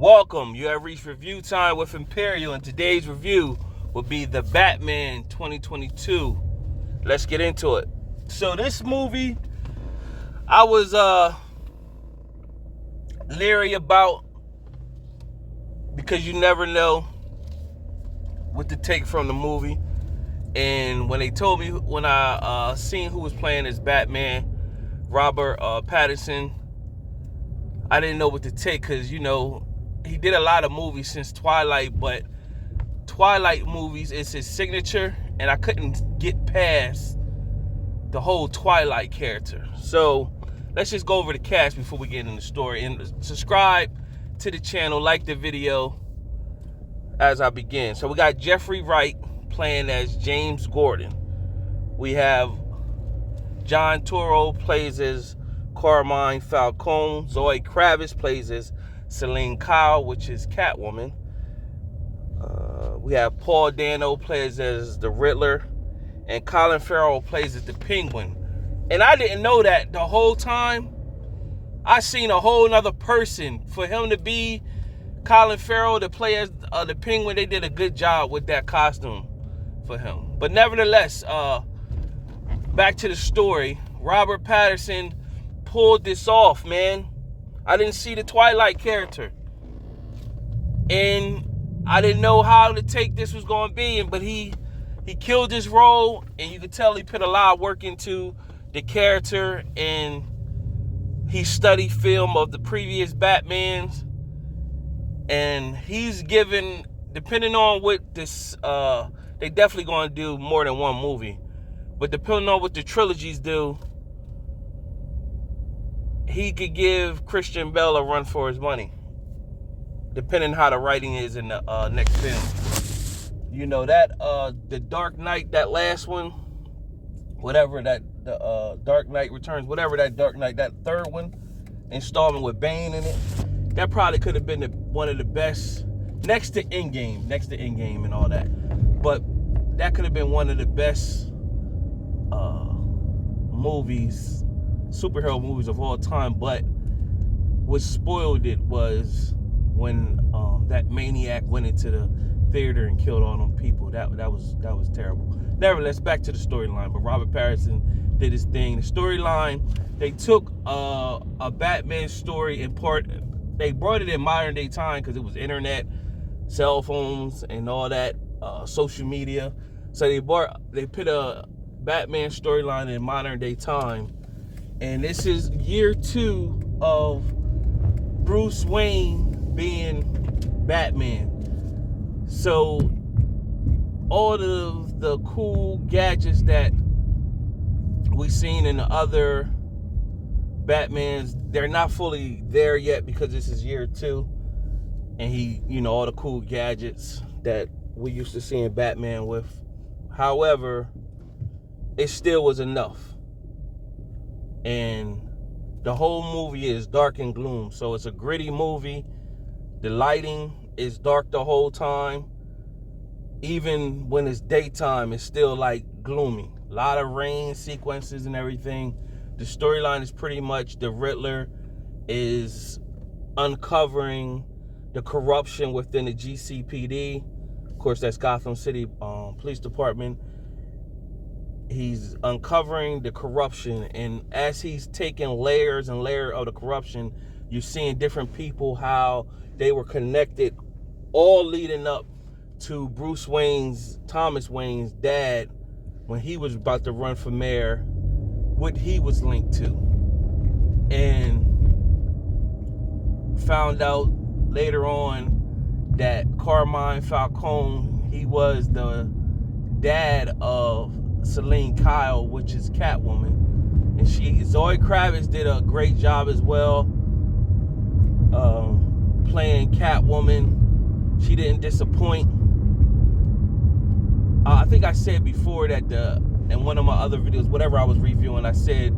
Welcome. You have reached review time with Imperial, and today's review will be The Batman 2022. Let's get into it. So this movie, I was leery about because you never know what to take from the movie. And when they told me, when I seen who was playing as Batman, Robert Pattinson, I didn't know what to take because, he did a lot of movies since Twilight, but Twilight movies is his signature, and I couldn't get past the whole Twilight character. So let's just go over the cast before we get into the story. And subscribe to the channel, like the video as I begin. So we got Jeffrey Wright playing as James Gordon. We have John Turturro plays as Carmine Falcone. Zoe Kravitz plays as Selene Kyle, which is Catwoman. We have Paul Dano plays as the Riddler, and Colin Farrell plays as the Penguin. And I didn't know that the whole time. I seen a whole nother person. For him to be Colin Farrell to play as the Penguin, they did a good job with that costume for him. But nevertheless, back to the story. Robert Pattinson pulled this off, man. I didn't see the Twilight character, and I didn't know how to take this was going to be, but he killed this role, and you could tell he put a lot of work into the character, and he studied film of the previous Batmans, and he's given, depending on what this, they definitely going to do more than one movie, but depending on what the trilogies do, he could give Christian Bale a run for his money, depending how the writing is in the next film. The Dark Knight, that last one, whatever that, the Dark Knight Returns, whatever that Dark Knight, that third one, installment with Bane in it, that probably could have been one of the best, next to Endgame and all that. But that could have been one of the best movies, superhero movies of all time. But what spoiled it was when that maniac went into the theater and killed all them people. That was terrible. Nevertheless, back to the storyline. But Robert Pattinson did his thing. The storyline, they took a Batman story and they brought it in modern day time because it was internet, cell phones, and all that, social media. So they put a Batman storyline in modern day time. And this is year 2 of Bruce Wayne being Batman. So all of the cool gadgets that we've seen in the other Batmans, they're not fully there yet because this is year 2. And all the cool gadgets that we used to see in Batman with. However, it still was enough. And the whole movie is dark and gloom. So it's a gritty movie. The lighting is dark the whole time. Even when it's daytime, it's still like gloomy. A lot of rain sequences and everything. The storyline is pretty much the Riddler is uncovering the corruption within the GCPD. Of course, that's Gotham City Police Department. He's uncovering the corruption, and as he's taking layers and layers of the corruption, you're seeing different people, how they were connected, all leading up to Thomas Wayne's dad, when he was about to run for mayor, what he was linked to. And found out later on that Carmine Falcone, he was the dad of Selene Kyle, which is Catwoman, and Zoe Kravitz did a great job as well, playing Catwoman. She didn't disappoint. I think I said before that in one of my other videos, whatever I was reviewing, I said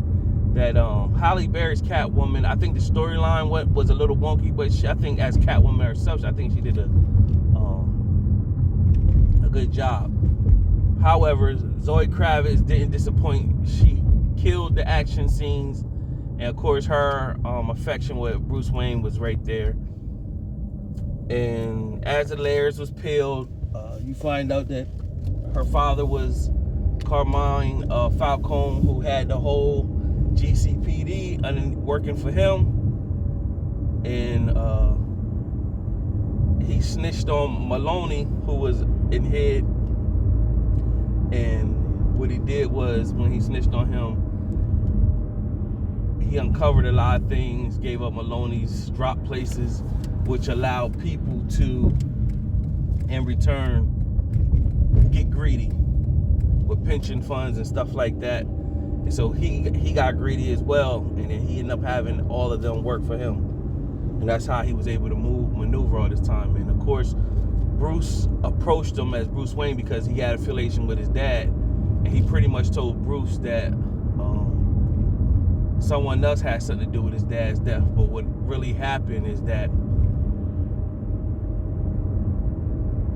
that Halle Berry's Catwoman, I think the storyline was a little wonky, but I think as Catwoman herself, I think she did a good job. However, Zoe Kravitz didn't disappoint. She killed the action scenes, and of course her affection with Bruce Wayne was right there. And as the layers was peeled, you find out that her father was Carmine Falcone, who had the whole GCPD working for him. And he snitched on Maloney, who was in head. And what he did was, when he snitched on him, he uncovered a lot of things, gave up Maloney's drop places, which allowed people to, in return, get greedy with pension funds and stuff like that. And so he got greedy as well, and then he ended up having all of them work for him. And that's how he was able to maneuver all this time. And of course, Bruce approached him as Bruce Wayne because he had affiliation with his dad. And he pretty much told Bruce that someone else had something to do with his dad's death. But what really happened is that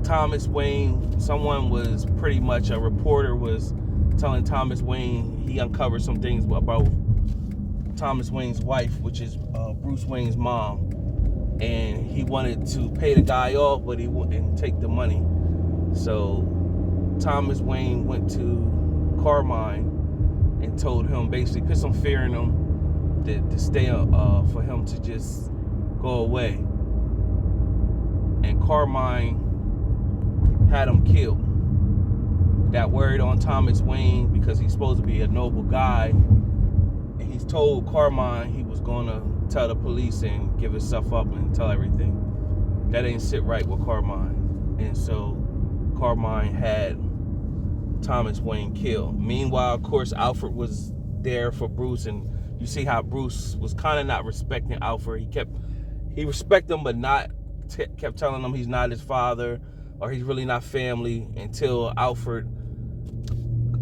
Thomas Wayne, someone was pretty much, a reporter was telling Thomas Wayne, he uncovered some things about Thomas Wayne's wife, which is Bruce Wayne's mom. And he wanted to pay the guy off, but he wouldn't take the money. So Thomas Wayne went to Carmine and told him, basically put some fear in him to stay, for him to just go away. And Carmine had him killed. That worried on Thomas Wayne because he's supposed to be a noble guy. And he's told Carmine he was gonna tell the police and give himself up and tell everything. That ain't sit right with Carmine. And so Carmine had Thomas Wayne killed. Meanwhile, of course, Alfred was there for Bruce, and you see how Bruce was kind of not respecting Alfred. He respected him, but kept telling him he's not his father, or he's really not family, until Alfred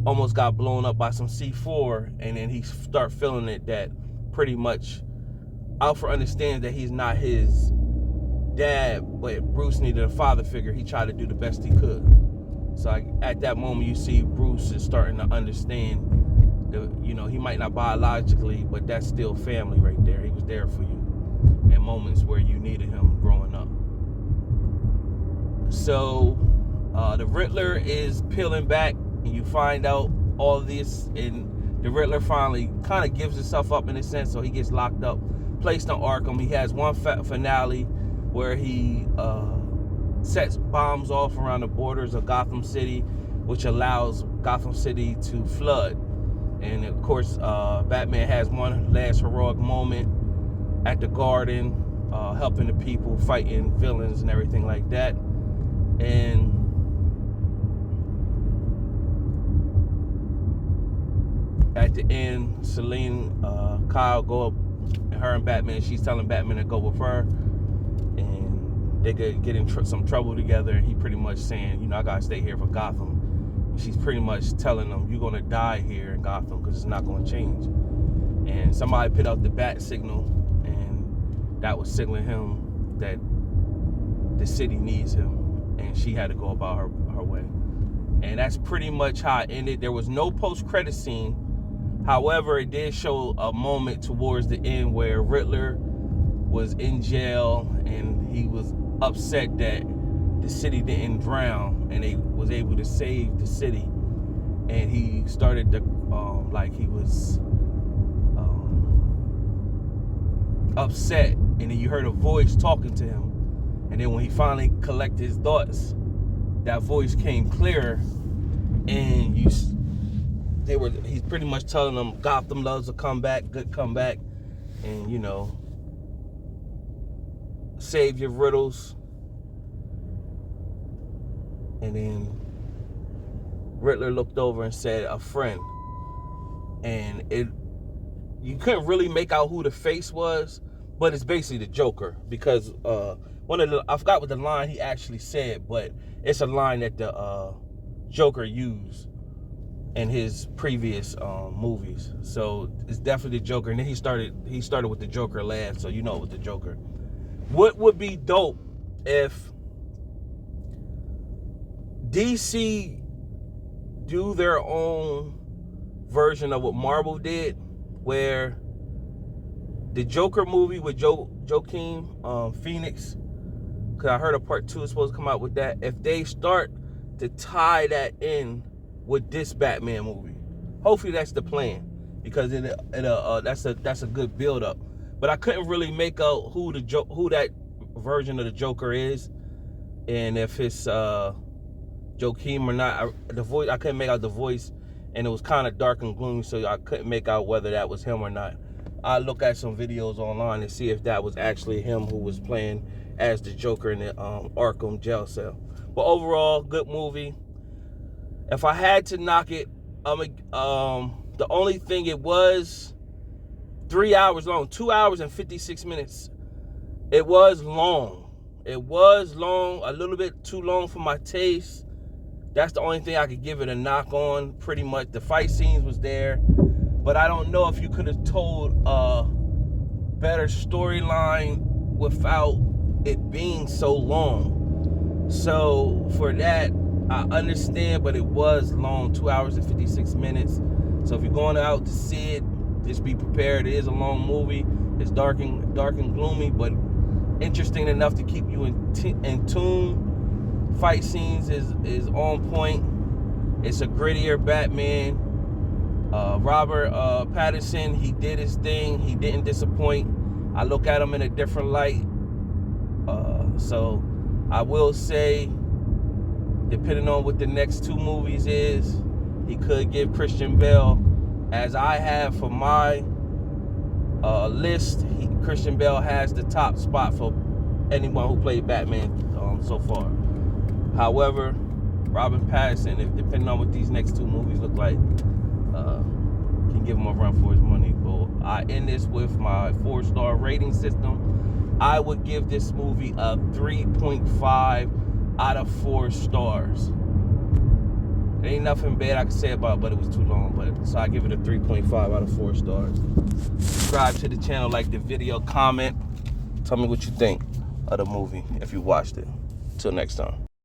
almost got blown up by some C4, and then he start feeling it that pretty much Alfred understands that he's not his dad, but Bruce needed a father figure. He tried to do the best he could. So at that moment, you see Bruce is starting to understand that, he might not biologically, but that's still family right there. He was there for you in moments where you needed him growing up. So the Riddler is peeling back, and you find out all of this, and the Riddler finally kind of gives himself up in a sense, so he gets locked up, placed in Arkham. He has one finale where he sets bombs off around the borders of Gotham City, which allows Gotham City to flood. And of course, Batman has one last heroic moment at the garden, helping the people, fighting villains and everything like that. And at the end, Selene, Kyle go up, and her and Batman, she's telling Batman to go with her, and they could get in some trouble together, and he pretty much saying, I gotta stay here for Gotham. And she's pretty much telling him, you're gonna die here in Gotham because it's not gonna change. And somebody put out the bat signal, and that was signaling him that the city needs him, and she had to go about her way. And that's pretty much how it ended. There was no post-credit scene. However, it did show a moment towards the end where Riddler was in jail, and he was upset that the city didn't drown, and they was able to save the city. And he started to, he was upset, and then you heard a voice talking to him. And then when he finally collected his thoughts, that voice came clearer, and he's pretty much telling them Gotham loves a comeback, good comeback, and save your riddles. And then Riddler looked over and said, a friend. And you couldn't really make out who the face was, but it's basically the Joker, because I forgot what the line he actually said, but it's a line that the Joker used in his previous movies. So it's definitely the Joker. And then he started with the Joker laugh, so it was the Joker. What would be dope if DC do their own version of what Marvel did, where the Joker movie with Joaquin Phoenix because I heard a part 2 is supposed to come out with that. If they start to tie that in with this Batman movie, hopefully that's the plan, because that's a good build up. But I couldn't really make out who that version of the Joker is, and if it's Joaquin or not. The voice, I couldn't make out the voice, and it was kind of dark and gloomy, so I couldn't make out whether that was him or not. I look at some videos online and see if that was actually him who was playing as the Joker in the Arkham jail cell. But overall, good movie. If I had to knock it, the only thing, it was 3 hours long, 2 hours and 56 minutes. It was long. It was long, a little bit too long for my taste. That's the only thing I could give it a knock on. Pretty much the fight scenes was there, but I don't know if you could have told a better storyline without it being so long. So for that, I understand, but it was long, 2 hours and 56 minutes. So if you're going out to see it, just be prepared. It is a long movie. It's dark and gloomy, but interesting enough to keep you in tune. Fight scenes is on point. It's a grittier Batman. Robert Pattinson, he did his thing. He didn't disappoint. I look at him in a different light. So I will say, depending on what the next 2 movies is, he could give Christian Bale, as I have for my list, Christian Bale has the top spot for anyone who played Batman so far. However, Robert Pattinson, depending on what these next 2 movies look like, can give him a run for his money. But I end this with my 4-star rating system. I would give this movie a 3.5 out of 4 stars. There ain't nothing bad I can say about it, but it was too long. So I give it a 3.5 out of 4 stars. Subscribe to the channel, like the video, comment. Tell me what you think of the movie if you watched it. Till next time.